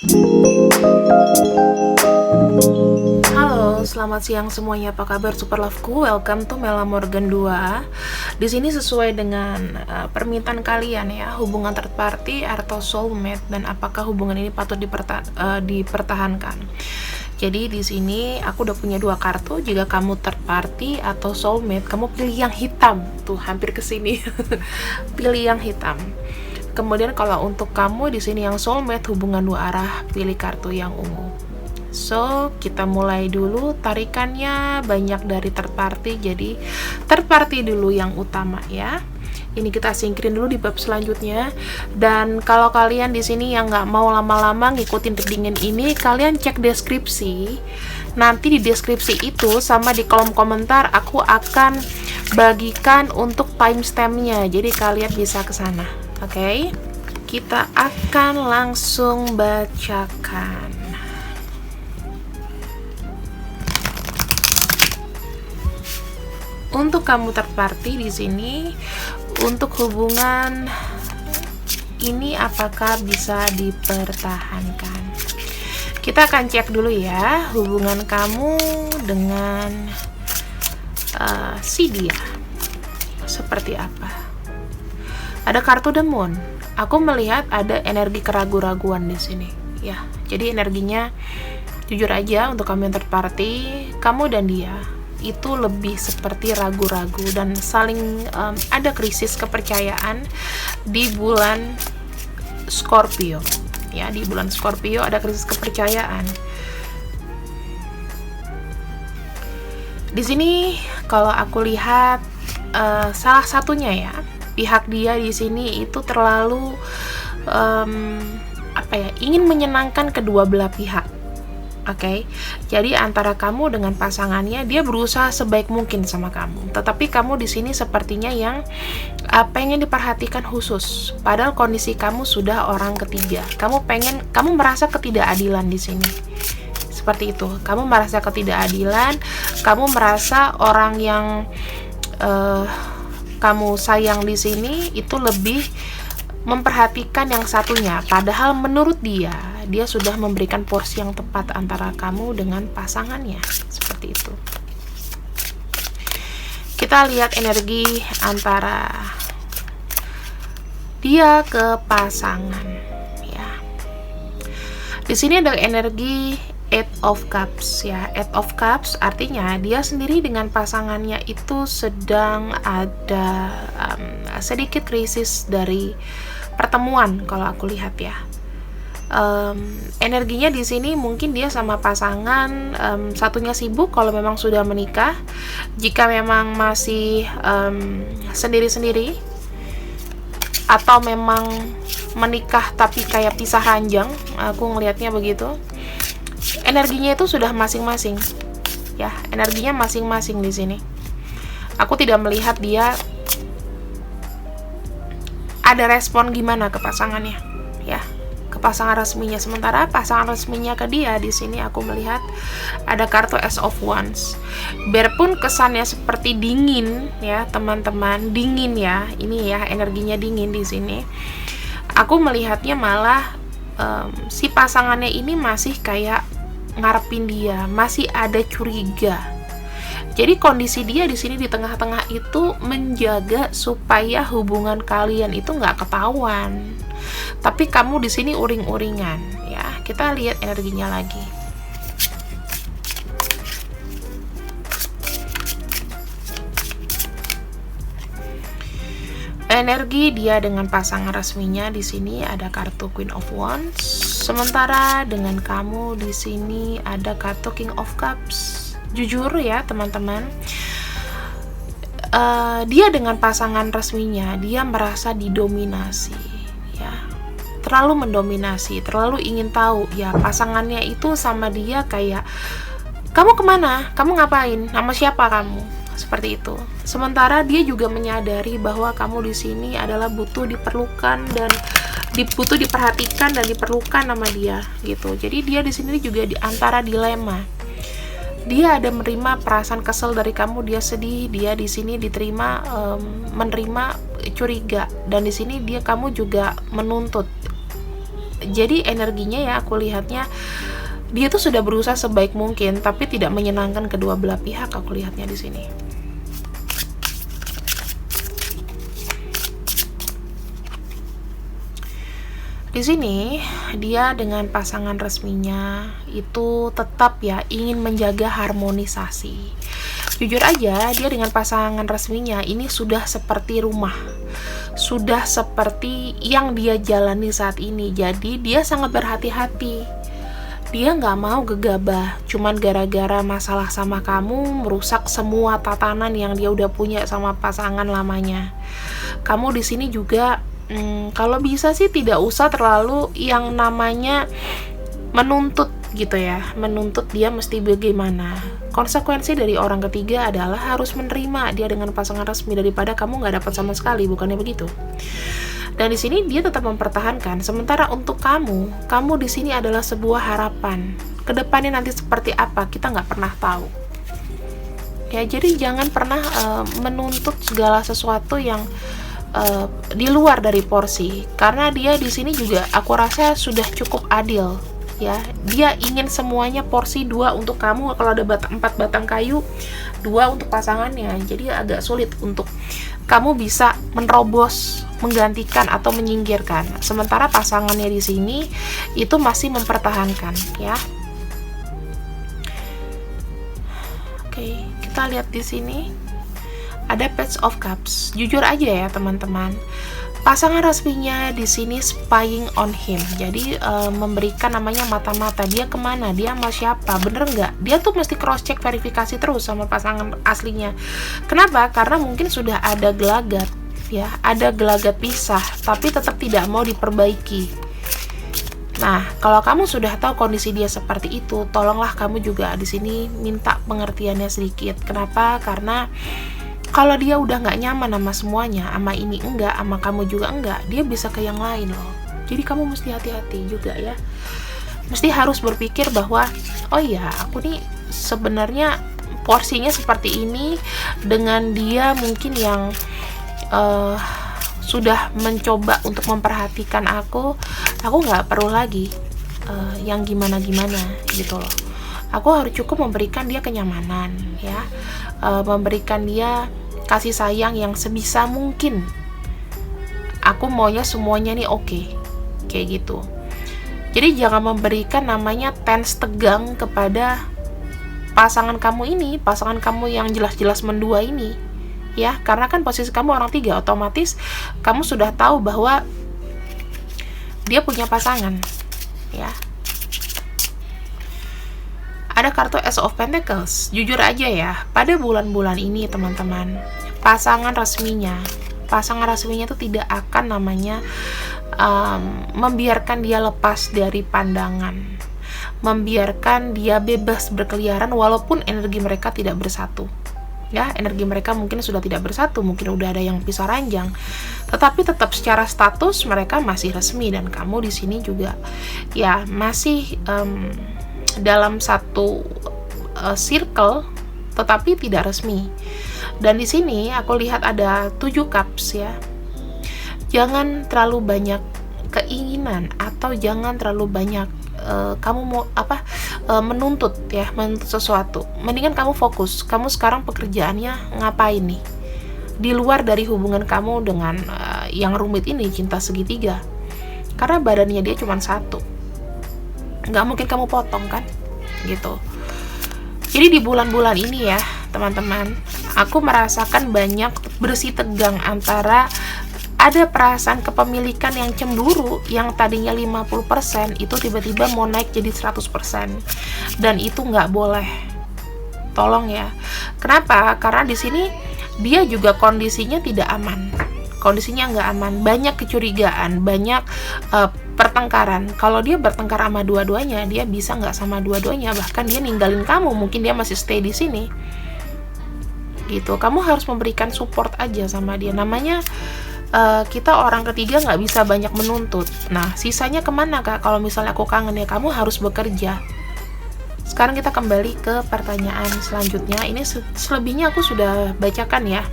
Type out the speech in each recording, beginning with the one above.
Halo, selamat siang semuanya. Apa kabar Super Loveku? Welcome to Mela Morgan 2. Di sini sesuai dengan permintaan kalian ya, hubungan third party atau soulmate dan apakah hubungan ini patut dipertahankan. Jadi di sini aku udah punya 2 kartu. Jika kamu third party atau soulmate, kamu pilih yang hitam. Tuh, hampir ke sini. Pilih yang hitam. Kemudian kalau untuk kamu di sini yang soulmate, hubungan 2 arah, pilih kartu yang ungu. So, kita mulai dulu tarikannya banyak dari third party, jadi third party dulu yang utama ya. Ini kita singkirin dulu di bab selanjutnya. Dan kalau kalian di sini yang nggak mau lama-lama ngikutin readingan ini, kalian cek deskripsi. Nanti di deskripsi itu sama di kolom komentar aku akan bagikan untuk timestampnya, jadi kalian bisa ke sana. Oke? Kita akan langsung bacakan. Untuk kamu third party di sini, untuk hubungan ini apakah bisa dipertahankan? Kita akan cek dulu ya hubungan kamu dengan si dia seperti apa. Ada kartu The Moon. Aku melihat ada energi keraguan-raguan di sini. Ya, jadi energinya jujur aja untuk kamu yang third party, kamu dan dia itu lebih seperti ragu-ragu dan saling ada krisis kepercayaan di bulan Scorpio ya. Di bulan Scorpio ada krisis kepercayaan di sini. Kalau aku lihat salah satunya ya, pihak dia di sini itu terlalu ingin menyenangkan kedua belah pihak. Oke, jadi antara kamu dengan pasangannya, dia berusaha sebaik mungkin sama kamu, tetapi kamu di sini sepertinya yang pengen diperhatikan khusus. Padahal kondisi kamu sudah orang ketiga. Kamu merasa ketidakadilan di sini. Seperti itu. Kamu merasa ketidakadilan. Kamu merasa orang yang kamu sayang di sini itu lebih memperhatikan yang satunya. Padahal menurut dia sudah memberikan porsi yang tepat antara kamu dengan pasangannya. Seperti itu. Kita lihat energi antara dia ke pasangan ya. Di sini ada energi Eight of Cups ya. Eight of Cups artinya dia sendiri dengan pasangannya itu sedang ada sedikit krisis dari pertemuan kalau aku lihat ya. Energinya di sini mungkin dia sama pasangan satunya sibuk kalau memang sudah menikah. Jika memang masih sendiri-sendiri atau memang menikah tapi kayak pisah ranjang, aku ngelihatnya begitu. Energinya itu sudah masing-masing ya, energinya masing-masing di sini. Aku tidak melihat dia ada respon gimana ke pasangannya ya, ke pasangan resminya. Sementara pasangan resminya ke dia di sini aku melihat ada kartu Ace of Wands. Biarpun kesannya seperti dingin ya teman-teman, dingin ya, ini ya energinya dingin di sini. Aku melihatnya malah si pasangannya ini masih kayak ngarepin dia, masih ada curiga. Jadi kondisi dia di sini di tengah-tengah itu menjaga supaya hubungan kalian itu nggak ketahuan. Tapi kamu di sini uring-uringan ya. Kita lihat energinya lagi. Energi dia dengan pasangan resminya di sini ada kartu Queen of Wands. Sementara dengan kamu di sini ada kartu King of Cups. Jujur ya teman-teman, dia dengan pasangan resminya dia merasa didominasi ya, terlalu mendominasi, terlalu ingin tahu ya pasangannya itu sama dia kayak, kamu kemana, kamu ngapain, sama siapa kamu, seperti itu. Sementara dia juga menyadari bahwa kamu di sini adalah butuh diperlukan dan butuh diperhatikan dan diperlukan sama dia gitu. Jadi dia di sini juga di antara dilema. Dia ada menerima perasaan kesel dari kamu, dia sedih, dia di sini diterima menerima curiga, dan di sini kamu juga menuntut Jadi energinya ya aku lihatnya dia tuh sudah berusaha sebaik mungkin, tapi tidak menyenangkan kedua belah pihak, aku lihatnya di sini. Di sini dia dengan pasangan resminya itu tetap ya ingin menjaga harmonisasi. Jujur aja, dia dengan pasangan resminya ini sudah seperti rumah, sudah seperti yang dia jalani saat ini. Jadi dia sangat berhati-hati. Dia nggak mau gegabah, cuman gara-gara masalah sama kamu merusak semua tatanan yang dia udah punya sama pasangan lamanya. Kamu di sini juga, kalau bisa sih tidak usah terlalu yang namanya menuntut gitu ya, menuntut dia mesti bagaimana. Konsekuensi dari orang ketiga adalah harus menerima dia dengan pasangan resmi daripada kamu nggak dapat sama sekali, bukannya begitu? Dan di sini dia tetap mempertahankan. Sementara untuk kamu di sini adalah sebuah harapan. Kedepannya nanti seperti apa kita nggak pernah tahu. Ya, jadi jangan pernah menuntut segala sesuatu yang di luar dari porsi. Karena dia di sini juga aku rasa sudah cukup adil. Ya, dia ingin semuanya porsi 2 untuk kamu. Kalau ada 4 batang kayu, 2 untuk pasangannya. Jadi agak sulit untuk kamu bisa menerobos, menggantikan atau menyingkirkan. Sementara pasangannya di sini itu masih mempertahankan, ya. Oke, kita lihat di sini ada Page of Cups. Jujur aja ya teman-teman, pasangan resminya di sini spying on him. Jadi memberikan namanya mata-mata. Dia kemana? Dia sama siapa? Bener nggak? Dia tuh mesti cross check, verifikasi terus sama pasangan aslinya. Kenapa? Karena mungkin sudah ada gelagat, ya, ada gelagat pisah, tapi tetap tidak mau diperbaiki. Nah, kalau kamu sudah tahu kondisi dia seperti itu, tolonglah kamu juga di sini minta pengertiannya sedikit. Kenapa? Karena kalau dia udah nggak nyaman sama semuanya, sama ini enggak, sama kamu juga enggak, dia bisa ke yang lain loh. Jadi kamu mesti hati-hati juga ya. Mesti harus berpikir bahwa, oh iya, aku nih sebenarnya porsinya seperti ini, dengan dia mungkin yang sudah mencoba untuk memperhatikan aku nggak perlu lagi yang gimana-gimana gitu loh. Aku harus cukup memberikan dia kenyamanan, ya, memberikan dia kasih sayang yang sebisa mungkin. Aku maunya semuanya nih oke, kayak gitu. Jadi jangan memberikan namanya tense tegang kepada pasangan kamu ini, pasangan kamu yang jelas-jelas mendua ini, ya, karena kan posisi kamu orang 3, otomatis kamu sudah tahu bahwa dia punya pasangan, ya. Ada kartu Ace of Pentacles. Jujur aja ya, pada bulan-bulan ini teman-teman, pasangan resminya itu tidak akan namanya membiarkan dia lepas dari pandangan, membiarkan dia bebas berkeliaran walaupun energi mereka tidak bersatu. Ya, energi mereka mungkin sudah tidak bersatu, mungkin udah ada yang pisah ranjang, tetapi tetap secara status mereka masih resmi, dan kamu di sini juga ya masih dalam satu circle tetapi tidak resmi. Dan di sini aku lihat ada 7 cups ya. Jangan terlalu banyak keinginan atau jangan terlalu banyak kamu mau menuntut sesuatu. Mendingan kamu fokus. Kamu sekarang pekerjaannya ngapain nih? Di luar dari hubungan kamu dengan yang rumit ini, cinta segitiga. Karena badannya dia cuma satu. Nggak mungkin kamu potong kan? Gitu. Jadi di bulan-bulan ini ya, teman-teman, aku merasakan banyak bersih tegang antara ada perasaan kepemilikan yang cemburu yang tadinya 50% itu tiba-tiba mau naik jadi 100%, dan itu nggak boleh. Tolong ya. Kenapa? Karena di sini dia juga kondisinya tidak aman. Kondisinya nggak aman, banyak kecurigaan, banyak pertengkaran. Kalau dia bertengkar sama dua-duanya, dia bisa nggak sama dua-duanya, bahkan dia ninggalin kamu, mungkin dia masih stay di sini. Gitu. Kamu harus memberikan support aja sama dia. Namanya kita orang ketiga nggak bisa banyak menuntut. Nah, sisanya kemana kak? Kalau misalnya aku kangen ya, kamu harus bekerja. Sekarang kita kembali ke pertanyaan selanjutnya. Ini selebihnya aku sudah bacakan ya.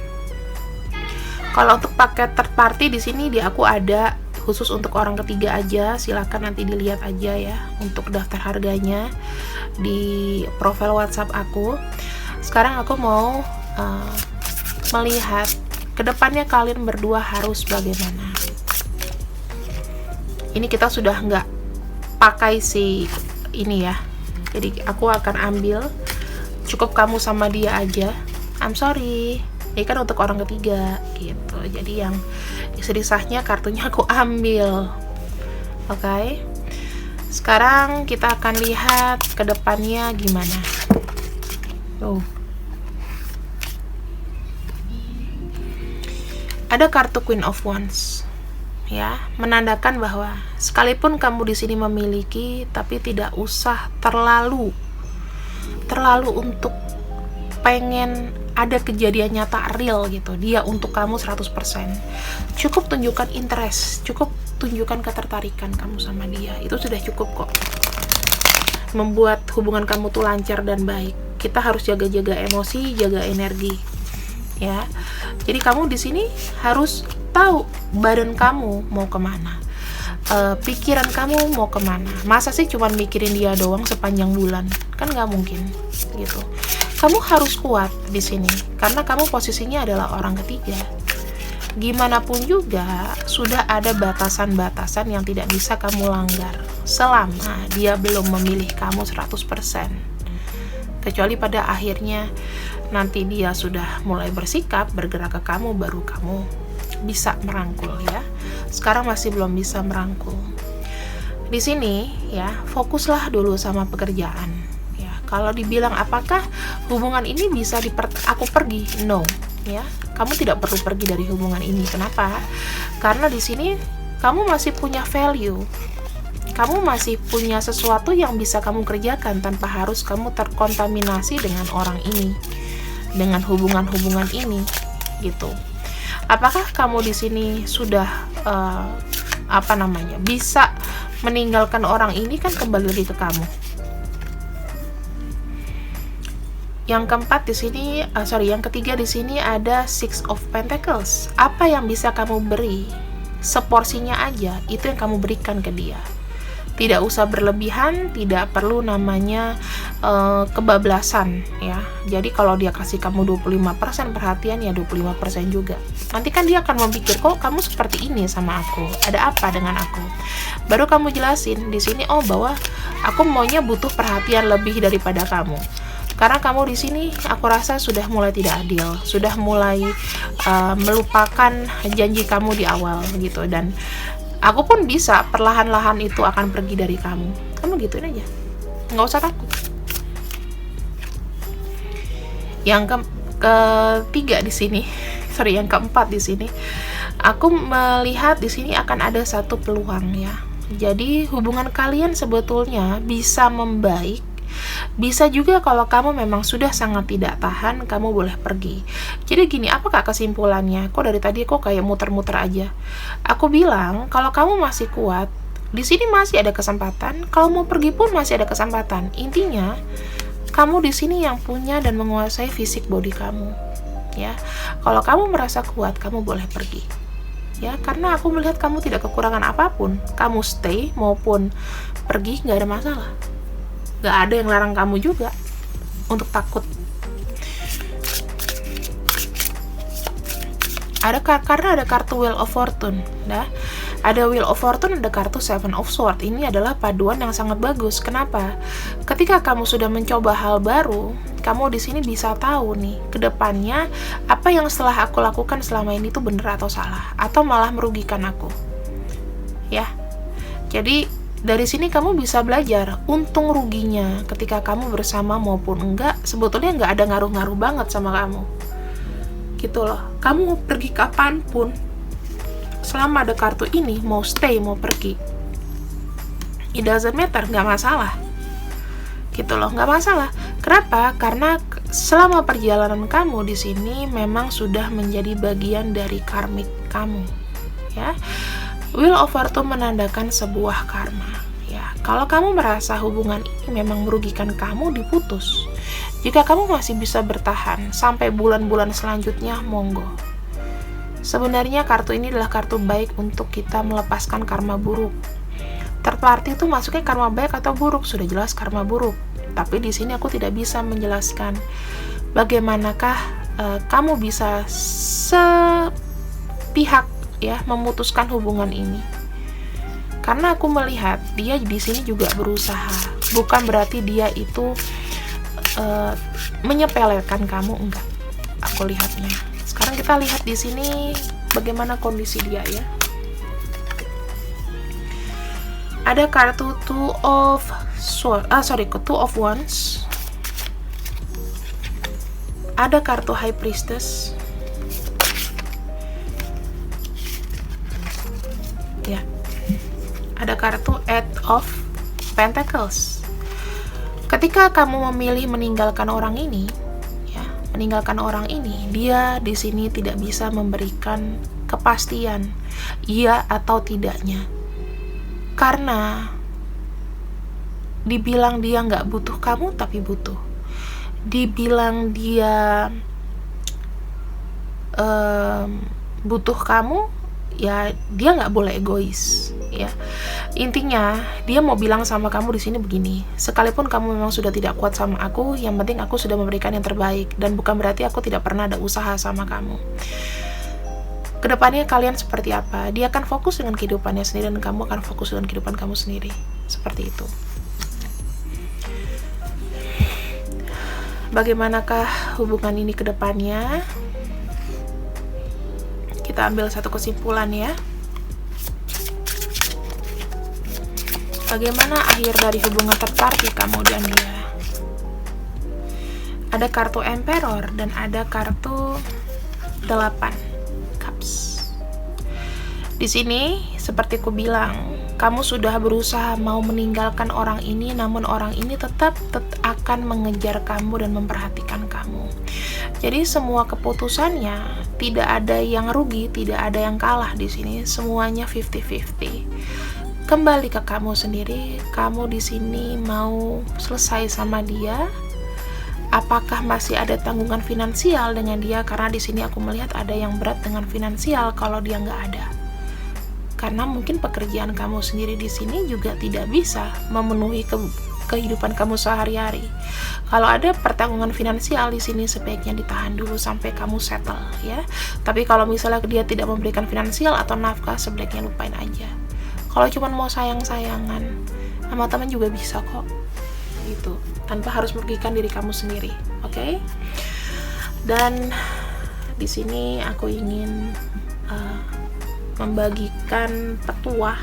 Kalau untuk paket third party di sini aku ada khusus untuk orang ketiga aja, silakan nanti dilihat aja ya untuk daftar harganya di profil WhatsApp aku. Sekarang aku mau melihat kedepannya kalian berdua harus bagaimana. Ini kita sudah nggak pakai si ini ya, jadi aku akan ambil cukup kamu sama dia aja. I'm sorry, ini kan untuk orang ketiga gitu, jadi yang istri sahnya kartunya aku ambil. Oke. Sekarang kita akan lihat ke depannya gimana. Ada kartu Queen of Wands ya, menandakan bahwa sekalipun kamu di sini memiliki, tapi tidak usah terlalu untuk pengen ada kejadian nyata real gitu, dia untuk kamu 100%. Cukup tunjukkan interest, cukup tunjukkan ketertarikan kamu sama dia, itu sudah cukup kok membuat hubungan kamu tuh lancar dan baik. Kita harus jaga-jaga emosi, jaga energi ya. Jadi kamu di sini harus tahu badan kamu mau kemana, pikiran kamu mau kemana. Masa sih cuma mikirin dia doang sepanjang bulan? Kan nggak mungkin gitu. Kamu harus kuat di sini karena kamu posisinya adalah orang ketiga. Gimana pun juga sudah ada batasan-batasan yang tidak bisa kamu langgar selama dia belum memilih kamu 100%. Kecuali pada akhirnya nanti dia sudah mulai bersikap, bergerak ke kamu, baru kamu bisa merangkul ya. Sekarang masih belum bisa merangkul. Di sini ya, fokuslah dulu sama pekerjaan. Kalau dibilang apakah hubungan ini bisa aku pergi? No, ya. Kamu tidak perlu pergi dari hubungan ini. Kenapa? Karena di sini kamu masih punya value. Kamu masih punya sesuatu yang bisa kamu kerjakan tanpa harus kamu terkontaminasi dengan orang ini, dengan hubungan-hubungan ini, gitu. Apakah kamu di sini sudah bisa meninggalkan orang ini? Kan kembali lagi ke kamu. Yang keempat di sini, yang ketiga di sini ada Six of Pentacles. Apa yang bisa kamu beri? Seporsinya aja, itu yang kamu berikan ke dia. Tidak usah berlebihan, tidak perlu namanya kebablasan ya. Jadi kalau dia kasih kamu 25% perhatian, ya 25% juga. Nanti kan dia akan memikir, kok kamu seperti ini sama aku? Ada apa dengan aku? Baru kamu jelasin di sini, bahwa aku maunya butuh perhatian lebih daripada kamu. Karena kamu di sini aku rasa sudah mulai tidak adil, sudah mulai melupakan janji kamu di awal gitu, dan aku pun bisa perlahan-lahan itu akan pergi dari kamu. Kamu gituin aja, nggak usah takut. Yang ketiga di sini, yang keempat di sini, aku melihat di sini akan ada satu peluang ya. Jadi hubungan kalian sebetulnya bisa membaik. Bisa juga kalau kamu memang sudah sangat tidak tahan, kamu boleh pergi. Jadi gini, apakah kesimpulannya? Kok dari tadi kok kayak muter-muter aja? Aku bilang, kalau kamu masih kuat, di sini masih ada kesempatan. Kalau mau pergi pun masih ada kesempatan. Intinya, kamu di sini yang punya dan menguasai fisik body kamu. Ya, kalau kamu merasa kuat, kamu boleh pergi. Ya, karena aku melihat kamu tidak kekurangan apapun. Kamu stay maupun pergi nggak ada masalah. Gak ada yang larang kamu juga untuk takut. Karena ada kartu Wheel of Fortune. Ada Wheel of Fortune, ada kartu Seven of Swords. Ini adalah paduan yang sangat bagus. Kenapa? Ketika kamu sudah mencoba hal baru, kamu di sini bisa tahu nih, kedepannya apa yang setelah aku lakukan selama ini tuh bener atau salah, atau malah merugikan aku. Ya, jadi dari sini kamu bisa belajar untung ruginya ketika kamu bersama maupun enggak, sebetulnya nggak ada ngaruh-ngaruh banget sama kamu gitu loh. Kamu pergi kapanpun, selama ada kartu ini, mau stay mau pergi, it doesn't matter, nggak masalah gitu loh, nggak masalah. Kenapa? Karena selama perjalanan kamu di sini memang sudah menjadi bagian dari karmik kamu ya. Wheel of Fortune menandakan sebuah karma ya. Kalau kamu merasa hubungan ini memang merugikan kamu, diputus. Jika kamu masih bisa bertahan sampai bulan-bulan selanjutnya, monggo. Sebenarnya kartu ini adalah kartu baik untuk kita melepaskan karma buruk. Third party itu masuknya karma baik atau buruk, sudah jelas karma buruk. Tapi di sini aku tidak bisa menjelaskan bagaimanakah kamu bisa sepihak ya memutuskan hubungan ini. Karena aku melihat dia di sini juga berusaha. Bukan berarti dia itu menyepelekan kamu, enggak. Aku lihatnya. Sekarang kita lihat di sini bagaimana kondisi dia ya. Ada kartu Two of Wands. Ada kartu High Priestess. Ya. Ada kartu Eight of Pentacles. Ketika kamu memilih meninggalkan orang ini, ya, dia di sini tidak bisa memberikan kepastian iya atau tidaknya. Karena dibilang dia nggak butuh kamu, tapi butuh. Dibilang dia butuh kamu, ya dia nggak boleh egois. Ya, intinya dia mau bilang sama kamu di sini begini: sekalipun kamu memang sudah tidak kuat sama aku, yang penting aku sudah memberikan yang terbaik, dan bukan berarti aku tidak pernah ada usaha sama kamu. Kedepannya kalian seperti apa? Dia akan fokus dengan kehidupannya sendiri dan kamu akan fokus dengan kehidupan kamu sendiri. Seperti itu. Bagaimanakah hubungan ini kedepannya? Kita ambil satu kesimpulan ya. Bagaimana akhir dari hubungan third party kamu dan dia? Ada kartu Emperor dan ada kartu 8 Cups. Di sini seperti ku bilang, kamu sudah berusaha mau meninggalkan orang ini, namun orang ini tetap akan mengejar kamu dan memperhatikan kamu. Jadi semua keputusannya tidak ada yang rugi, tidak ada yang kalah di sini, semuanya 50-50. Kembali ke kamu sendiri, kamu di sini mau selesai sama dia? Apakah masih ada tanggungan finansial dengan dia? Karena di sini aku melihat ada yang berat dengan finansial kalau dia nggak ada. Karena mungkin pekerjaan kamu sendiri di sini juga tidak bisa memenuhi kehidupan kamu sehari-hari. Kalau ada pertanggungan finansial di sini sebaiknya ditahan dulu sampai kamu settle ya. Tapi kalau misalnya dia tidak memberikan finansial atau nafkah, sebaiknya lupain aja. Kalau cuma mau sayang-sayangan sama teman juga bisa kok. Gitu, tanpa harus merugikan diri kamu sendiri, oke? Dan di sini aku ingin membagikan petuah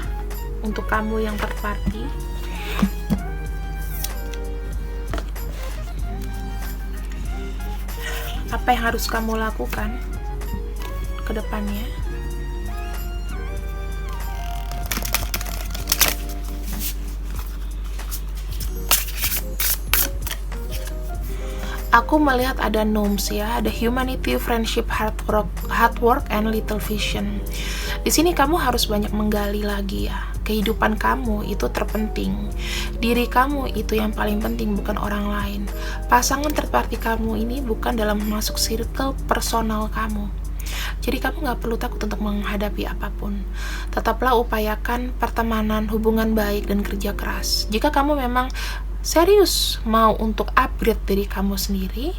untuk kamu yang third party. Apa yang harus kamu lakukan ke depannya? Aku melihat ada gnomes ya, ada humanity, friendship, hard work, and little vision. Di sini kamu harus banyak menggali lagi ya. Kehidupan kamu itu terpenting. Diri kamu itu yang paling penting, bukan orang lain. Pasangan third party kamu ini bukan dalam masuk circle personal kamu. Jadi kamu gak perlu takut untuk menghadapi apapun. Tetaplah upayakan pertemanan, hubungan baik, dan kerja keras. Jika kamu memang serius mau untuk upgrade diri kamu sendiri,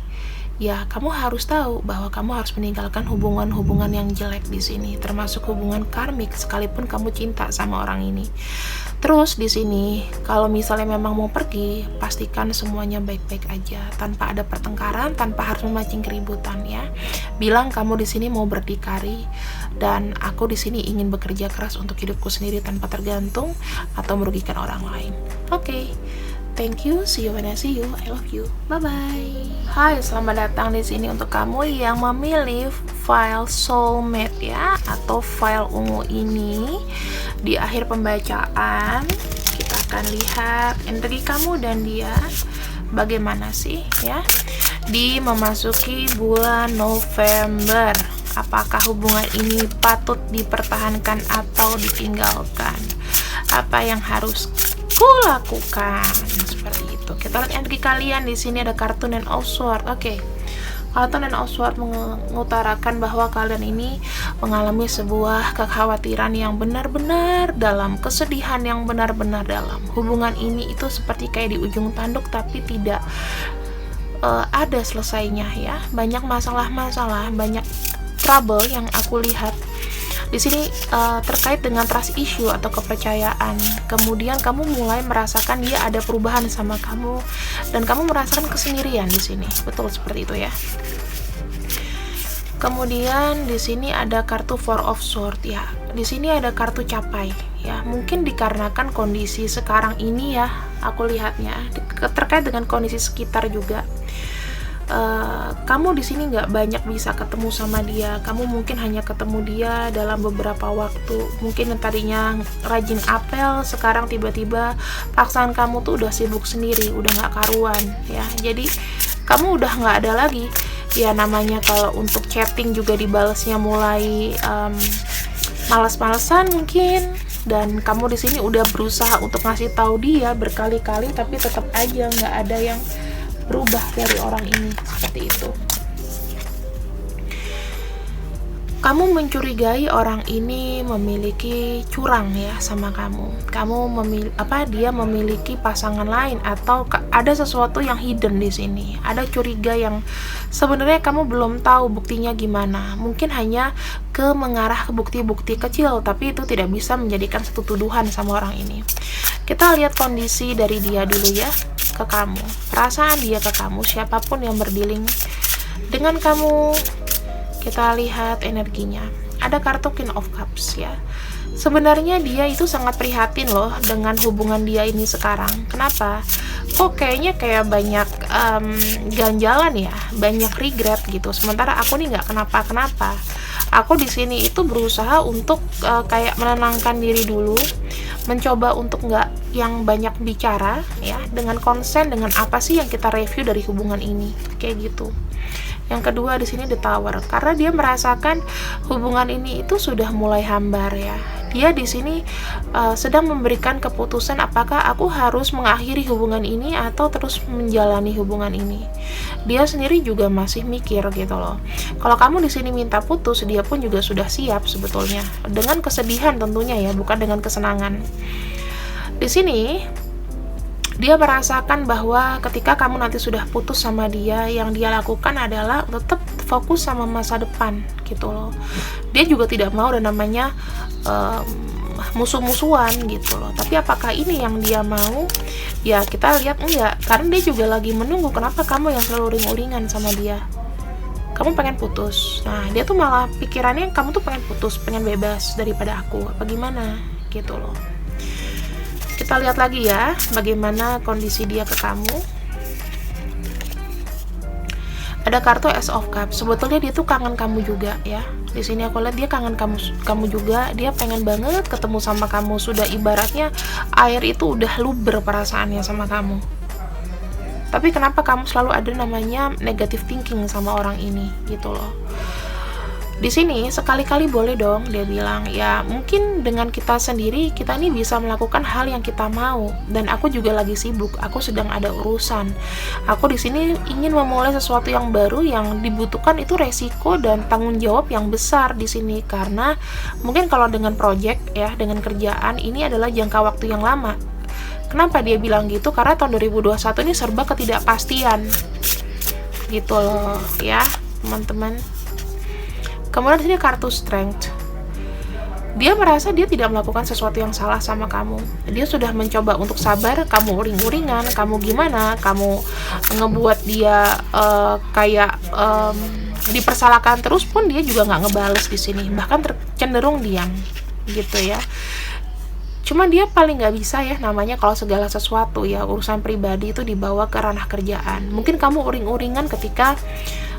ya kamu harus tahu bahwa kamu harus meninggalkan hubungan-hubungan yang jelek di sini, termasuk hubungan karmik sekalipun kamu cinta sama orang ini. Terus di sini kalau misalnya memang mau pergi, pastikan semuanya baik-baik aja, tanpa ada pertengkaran, tanpa harus memancing keributan ya. Bilang kamu di sini mau berdikari dan aku di sini ingin bekerja keras untuk hidupku sendiri tanpa tergantung atau merugikan orang lain. Oke. Thank you, see you when I see you, I love you, bye-bye. Hai, selamat datang di sini untuk kamu yang memilih file soulmate ya, atau file ungu ini. Di akhir pembacaan, kita akan lihat energi kamu dan dia bagaimana sih ya, di memasuki bulan November. Apakah hubungan ini patut dipertahankan atau ditinggalkan? Apa yang harus lakukan? Seperti itu. Kita lihat energi kalian di sini, ada kartu Nine of Swords. Oke. Autumn and Oswald mengutarakan bahwa kalian ini mengalami sebuah kekhawatiran yang benar-benar dalam, kesedihan yang benar-benar dalam. Hubungan ini itu seperti kayak di ujung tanduk tapi tidak ada selesainya ya. Banyak masalah-masalah, banyak trouble yang aku lihat di sini terkait dengan trust issue atau kepercayaan. Kemudian kamu mulai merasakan dia ada perubahan sama kamu dan kamu merasakan kesendirian di sini. Betul seperti itu ya. Kemudian di sini ada kartu Four of Swords ya. Di sini ada kartu capai ya. Mungkin dikarenakan kondisi sekarang ini ya, aku lihatnya terkait dengan kondisi sekitar juga. Kamu di sini nggak banyak bisa ketemu sama dia. Kamu mungkin hanya ketemu dia dalam beberapa waktu. Mungkin yang tadinya rajin apel, sekarang tiba-tiba paksaan kamu tuh udah sibuk sendiri, udah nggak karuan ya. Jadi kamu udah nggak ada lagi. Ya namanya kalau untuk chatting juga dibalasnya mulai malas-malesan mungkin. Dan kamu di sini udah berusaha untuk ngasih tahu dia berkali-kali, tapi tetap aja nggak ada yang berubah dari orang ini, seperti itu. Kamu mencurigai orang ini memiliki curang ya sama kamu. Dia memiliki pasangan lain atau ada sesuatu yang hidden di sini. Ada curiga yang sebenarnya kamu belum tahu buktinya gimana. Mungkin hanya mengarah ke bukti-bukti kecil, tapi itu tidak bisa menjadikan satu tuduhan sama orang ini. Kita lihat kondisi dari dia dulu ya ke kamu. Perasaan dia ke kamu, siapapun yang berdealing dengan kamu. Kita lihat energinya. Ada kartu Queen of Cups ya. Sebenarnya dia itu sangat prihatin loh dengan hubungan dia ini sekarang. Kenapa? Kok kayaknya kayak banyak ganjalan ya, banyak regret gitu. Sementara aku nih nggak kenapa-kenapa. Aku di sini itu berusaha untuk kayak menenangkan diri dulu, mencoba untuk nggak yang banyak bicara ya, dengan konsen dengan apa sih yang kita review dari hubungan ini, kayak gitu. Yang kedua di sini The Tower, karena dia merasakan hubungan ini itu sudah mulai hambar ya. Dia di sini sedang memberikan keputusan apakah aku harus mengakhiri hubungan ini atau terus menjalani hubungan ini. Dia sendiri juga masih mikir gitu loh. Kalau kamu di sini minta putus, dia pun juga sudah siap sebetulnya. Dengan kesedihan tentunya ya, bukan dengan kesenangan. Di sini dia merasakan bahwa ketika kamu nanti sudah putus sama dia, yang dia lakukan adalah tetap fokus sama masa depan gitu loh. Dia juga tidak mau dan namanya musuh-musuhan gitu loh. Tapi apakah ini yang dia mau? Ya kita lihat enggak, karena dia juga lagi menunggu. Kenapa kamu yang selalu uring-uringan sama dia? Kamu pengen putus. Nah dia tuh malah pikirannya kamu tuh pengen putus, pengen bebas daripada aku. Apa gimana gitu loh. Kita lihat lagi ya, bagaimana kondisi dia ke kamu. Ada kartu Ace of Cups. Sebetulnya dia tuh kangen kamu juga ya. Di sini aku lihat dia kangen kamu juga. Dia pengen banget ketemu sama kamu. Sudah ibaratnya air itu udah luber perasaannya sama kamu. Tapi kenapa kamu selalu ada namanya negative thinking sama orang ini gitu loh. Di sini sekali-kali boleh dong dia bilang ya, mungkin dengan kita sendiri kita ini bisa melakukan hal yang kita mau, dan aku juga lagi sibuk, aku sedang ada urusan. Aku di sini ingin memulai sesuatu yang baru, yang dibutuhkan itu resiko dan tanggung jawab yang besar di sini, karena mungkin kalau dengan project ya, dengan kerjaan ini adalah jangka waktu yang lama. Kenapa dia bilang gitu? Karena tahun 2021 ini serba ketidakpastian gitu loh ya teman-teman. Kemudian di sini kartu Strength. Dia merasa dia tidak melakukan sesuatu yang salah sama kamu. Dia sudah mencoba untuk sabar, kamu uring-uringan, kamu gimana, kamu ngebuat dia kayak dipersalahkan terus pun dia juga nggak ngebales di sini. Bahkan cenderung diam, gitu ya. Cuma dia paling nggak bisa ya, namanya kalau segala sesuatu ya urusan pribadi itu dibawa ke ranah kerjaan. Mungkin kamu uring-uringan ketika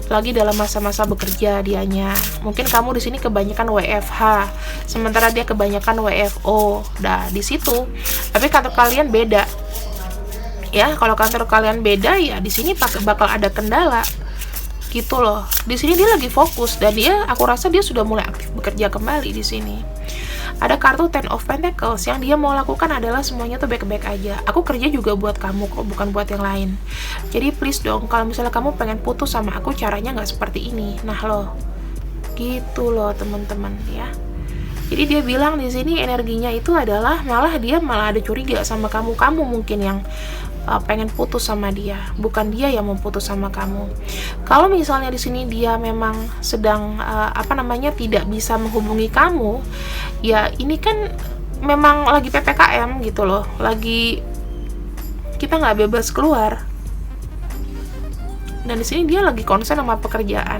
lagi dalam masa-masa bekerja dianya. Mungkin kamu di sini kebanyakan WFH, sementara dia kebanyakan WFO. Nah, di situ. Tapi kantor kalian beda. Ya, kalau kantor kalian beda ya di sini bakal ada kendala. Gitu loh. Di sini dia lagi fokus dan aku rasa dia sudah mulai aktif bekerja kembali di sini. Ada kartu Ten of Pentacles, yang dia mau lakukan adalah semuanya tuh baik-baik aja. Aku kerja juga buat kamu kok, bukan buat yang lain. Jadi please dong, kalau misalnya kamu pengen putus sama aku, caranya nggak seperti ini. Nah loh, gitu loh teman-teman ya. Jadi dia bilang di sini energinya itu adalah dia malah ada curiga sama kamu. Kamu mungkin yang pengen putus sama dia, bukan dia yang mau putus sama kamu. Kalau misalnya di sini dia memang sedang tidak bisa menghubungi kamu, ya ini kan memang lagi PPKM gitu loh, lagi kita nggak bebas keluar. Dan di sini dia lagi konsen sama pekerjaan.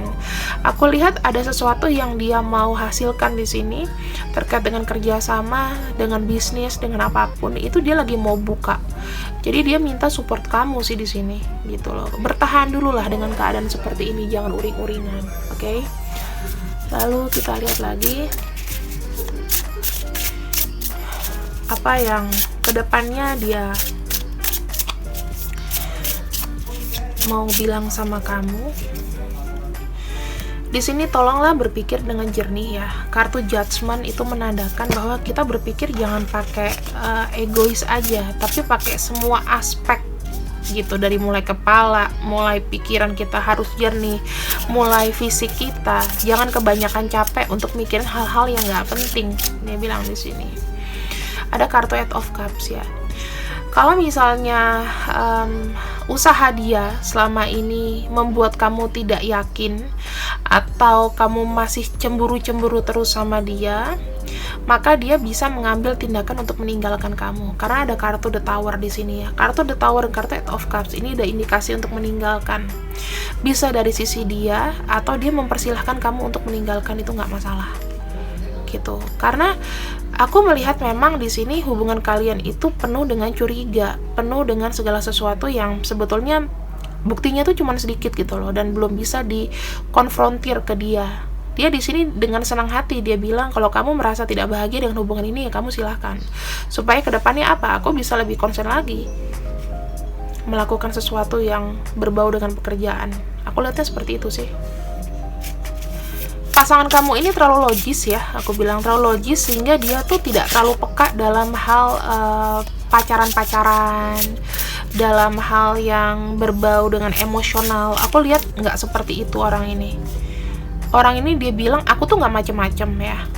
Aku lihat ada sesuatu yang dia mau hasilkan di sini terkait dengan kerjasama, dengan bisnis, dengan apapun itu dia lagi mau buka. Jadi dia minta support kamu sih di sini, gitu loh. Bertahan dulu lah dengan keadaan seperti ini, jangan uring-uringan, oke? Lalu kita lihat lagi apa yang kedepannya dia mau bilang sama kamu. Di sini tolonglah berpikir dengan jernih ya. Kartu Judgment itu menandakan bahwa kita berpikir jangan pakai egois aja, tapi pakai semua aspek gitu, dari mulai kepala, mulai pikiran kita harus jernih, mulai fisik kita, jangan kebanyakan capek untuk mikirin hal-hal yang nggak penting. Dia bilang di sini. Ada kartu Eight of Cups ya. Kalau misalnya usaha dia selama ini membuat kamu tidak yakin, atau kamu masih cemburu-cemburu terus sama dia, maka dia bisa mengambil tindakan untuk meninggalkan kamu. Karena ada kartu The Tower di sini ya. Kartu The Tower dan kartu Eight of Cups ini ada indikasi untuk meninggalkan. Bisa dari sisi dia, atau dia mempersilahkan kamu untuk meninggalkan, itu nggak masalah. Gitu. Karena aku melihat memang di sini hubungan kalian itu penuh dengan curiga, penuh dengan segala sesuatu yang sebetulnya buktinya tuh cuma sedikit gitu loh, dan belum bisa dikonfrontir ke dia. Dia di sini dengan senang hati dia bilang kalau kamu merasa tidak bahagia dengan hubungan ini, ya kamu silahkan. Supaya kedepannya apa? Aku bisa lebih konsen lagi melakukan sesuatu yang berbau dengan pekerjaan. Aku lihatnya seperti itu sih. Pasangan kamu ini terlalu logis ya, aku bilang terlalu logis, sehingga dia tuh tidak terlalu peka dalam hal pacaran-pacaran, dalam hal yang berbau dengan emosional. Aku lihat nggak seperti itu orang ini. Orang ini dia bilang aku tuh nggak macem-macem ya,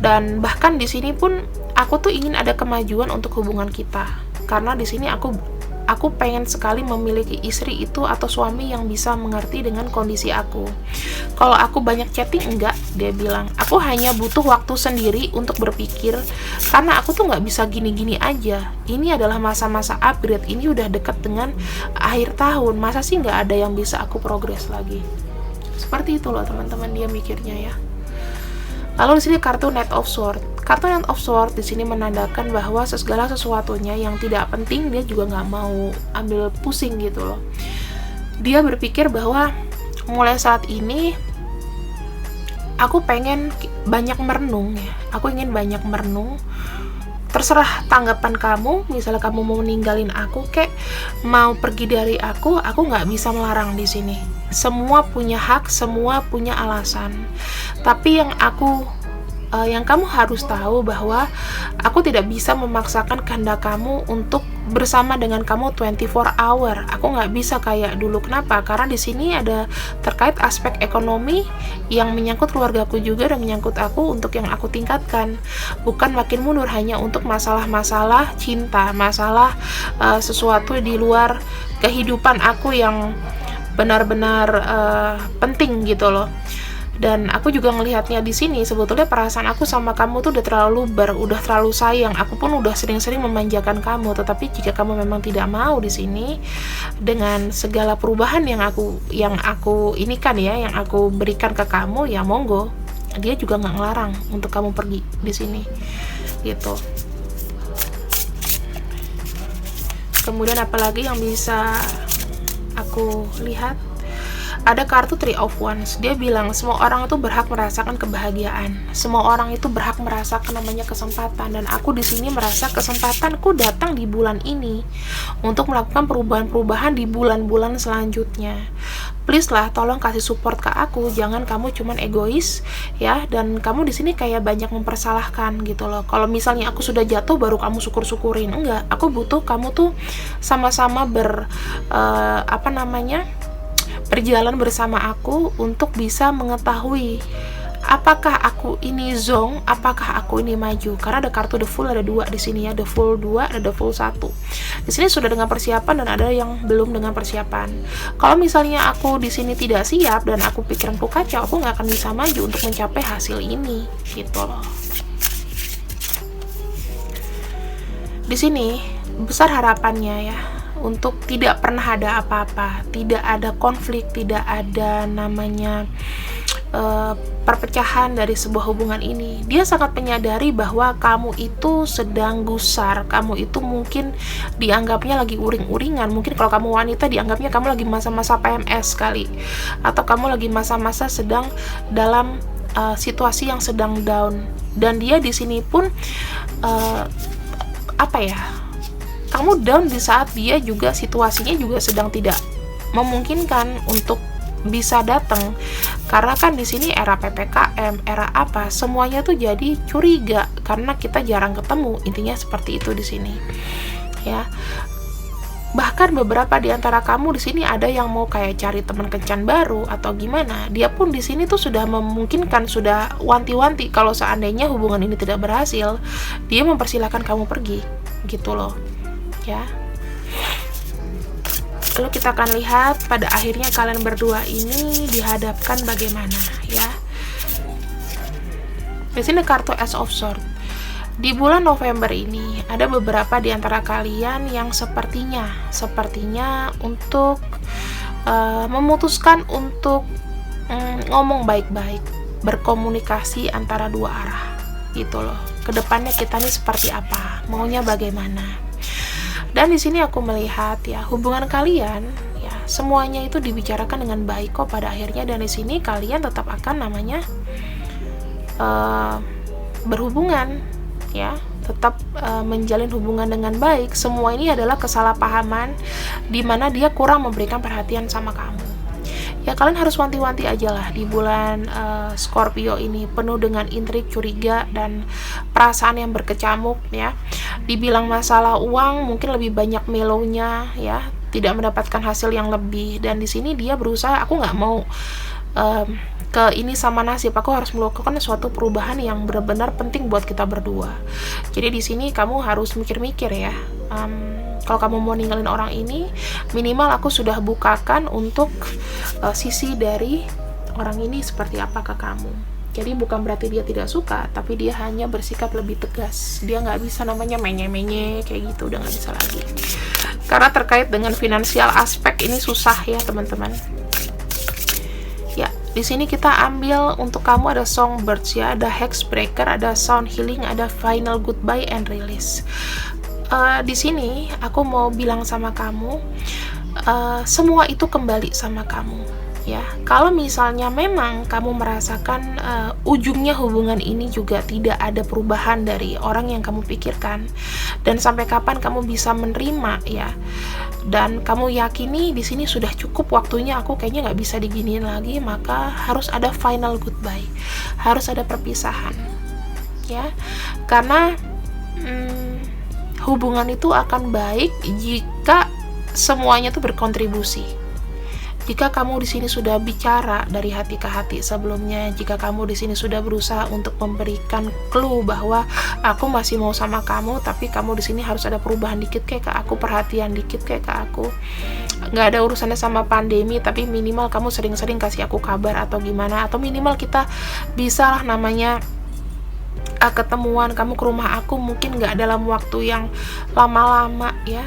dan bahkan di sini pun aku tuh ingin ada kemajuan untuk hubungan kita, karena di sini aku pengen sekali memiliki istri itu atau suami yang bisa mengerti dengan kondisi aku. Kalau aku banyak chatting, enggak, dia bilang. Aku hanya butuh waktu sendiri untuk berpikir, karena aku tuh nggak bisa gini-gini aja. Ini adalah masa-masa upgrade, ini udah deket dengan akhir tahun, masa sih nggak ada yang bisa aku progres lagi. Seperti itu loh teman-teman dia mikirnya ya. Lalu di sini kartu Knight of Swords. Kartu Knight of Swords di sini menandakan bahwa segala sesuatunya yang tidak penting dia juga nggak mau ambil pusing gitu loh. Dia berpikir bahwa mulai saat ini aku pengen banyak merenung ya. Aku ingin banyak merenung. Terserah tanggapan kamu, misalnya kamu mau ninggalin aku, kayak mau pergi dari aku nggak bisa melarang di sini. Semua punya hak, semua punya alasan. Tapi yang kamu harus tahu bahwa aku tidak bisa memaksakan kehendak kamu untuk bersama dengan kamu 24 hour. Aku nggak bisa kayak dulu. Kenapa? Karena di sini ada terkait aspek ekonomi yang menyangkut keluargaku juga dan menyangkut aku untuk yang aku tingkatkan. Bukan makin mundur hanya untuk masalah-masalah cinta, masalah sesuatu di luar kehidupan aku yang benar-benar penting gitu loh. Dan aku juga ngelihatnya di sini, sebetulnya perasaan aku sama kamu tuh udah terlalu udah terlalu sayang. Aku pun udah sering-sering memanjakan kamu, tetapi jika kamu memang tidak mau di sini dengan segala perubahan yang aku inikan ya, yang aku berikan ke kamu, ya monggo. Dia juga nggak ngelarang untuk kamu pergi di sini, gitu. Kemudian apalagi yang bisa aku lihat? Ada kartu Three of Wands. Dia bilang semua orang itu berhak merasakan kebahagiaan. Semua orang itu berhak merasakan namanya kesempatan, dan aku di sini merasa kesempatanku datang di bulan ini untuk melakukan perubahan-perubahan di bulan-bulan selanjutnya. please lah, tolong kasih support ke aku, jangan kamu cuman egois ya, dan kamu di sini kayak banyak mempersalahkan gitu loh. Kalau misalnya aku sudah jatuh baru kamu syukur-syukurin, enggak, aku butuh kamu tuh sama-sama berjalan bersama aku untuk bisa mengetahui apakah aku ini zong, apakah aku ini maju. Karena ada kartu The Fool, ada 2 di sini ya, The Fool 2, ada The Fool 1. Di sini sudah dengan persiapan dan ada yang belum dengan persiapan. Kalau misalnya aku di sini tidak siap dan aku pikiranku kacau, aku nggak akan bisa maju untuk mencapai hasil ini, gitu loh. Di sini besar harapannya ya, untuk tidak pernah ada apa-apa, tidak ada konflik, tidak ada namanya perpecahan dari sebuah hubungan ini. Dia sangat menyadari bahwa kamu itu sedang gusar, kamu itu mungkin dianggapnya lagi uring-uringan, mungkin kalau kamu wanita dianggapnya kamu lagi masa-masa PMS kali, atau kamu lagi masa-masa sedang dalam situasi yang sedang down. Dan dia di sini pun kamu down di saat dia juga situasinya juga sedang tidak memungkinkan untuk bisa datang, karena kan di sini era PPKM, era apa, semuanya tuh jadi curiga karena kita jarang ketemu, intinya seperti itu di sini ya. Bahkan beberapa di antara kamu di sini ada yang mau kayak cari teman kencan baru atau gimana. Dia pun di sini tuh sudah memungkinkan, sudah wanti-wanti kalau seandainya hubungan ini tidak berhasil, dia mempersilahkan kamu pergi gitu loh ya. Lalu kita akan lihat pada akhirnya kalian berdua ini dihadapkan bagaimana ya. Di sini kartu Ace of Swords. Di bulan November ini ada beberapa di antara kalian yang sepertinya untuk memutuskan untuk ngomong baik-baik, berkomunikasi antara dua arah gitu loh. Kedepannya kita nih seperti apa, maunya bagaimana. Dan di sini aku melihat ya, hubungan kalian ya semuanya itu dibicarakan dengan baik kok pada akhirnya, dan di sini kalian tetap akan namanya berhubungan ya, tetap menjalin hubungan dengan baik. Semua ini adalah kesalahpahaman di mana dia kurang memberikan perhatian sama kamu. Ya kalian harus wanti-wanti aja lah di bulan Scorpio ini, penuh dengan intrik, curiga, dan perasaan yang berkecamuk ya. Dibilang masalah uang, mungkin lebih banyak melownya ya, tidak mendapatkan hasil yang lebih. Dan di sini dia berusaha, aku nggak mau ke ini sama nasib, aku harus melakukan suatu perubahan yang benar-benar penting buat kita berdua. Jadi di sini kamu harus mikir-mikir ya. Kalau kamu mau ninggalin orang ini, minimal aku sudah bukakan untuk sisi dari orang ini seperti apa ke kamu. Jadi bukan berarti dia tidak suka, tapi dia hanya bersikap lebih tegas. Dia nggak bisa namanya menye-menye kayak gitu, udah nggak bisa lagi. Karena terkait dengan finansial aspek ini susah ya teman-teman. Ya, di sini kita ambil untuk kamu ada Songbirds ya, ada Hexbreaker, ada Sound Healing, ada Final Goodbye and Release. Di sini aku mau bilang sama kamu, semua itu kembali sama kamu ya. Kalau misalnya memang kamu merasakan ujungnya hubungan ini juga tidak ada perubahan dari orang yang kamu pikirkan, dan sampai kapan kamu bisa menerima ya, dan kamu yakini di sini sudah cukup waktunya, aku kayaknya nggak bisa diginiin lagi, maka harus ada final goodbye, harus ada perpisahan ya. Karena hubungan itu akan baik jika semuanya tuh berkontribusi. Jika kamu di sini sudah bicara dari hati ke hati sebelumnya, jika kamu di sini sudah berusaha untuk memberikan clue bahwa aku masih mau sama kamu, tapi kamu di sini harus ada perubahan dikit kayak ke aku, perhatian dikit kayak ke aku. Nggak ada urusannya sama pandemi, tapi minimal kamu sering-sering kasih aku kabar atau gimana, atau minimal kita bisa lah namanya ketemuan, kamu ke rumah aku, mungkin nggak dalam waktu yang lama-lama ya,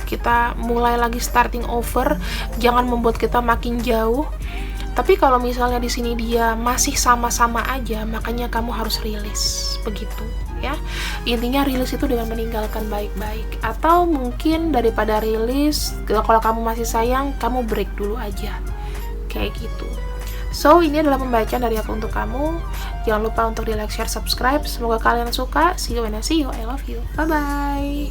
kita mulai lagi starting over, jangan membuat kita makin jauh. Tapi kalau misalnya di sini dia masih sama-sama aja, makanya kamu harus rilis begitu ya. Intinya rilis itu dengan meninggalkan baik-baik, atau mungkin daripada rilis, kalau kamu masih sayang, kamu break dulu aja kayak gitu. So, ini adalah pembacaan dari aku untuk kamu. Jangan lupa untuk di like, share, subscribe. Semoga kalian suka. See you when I see you. I love you. Bye-bye.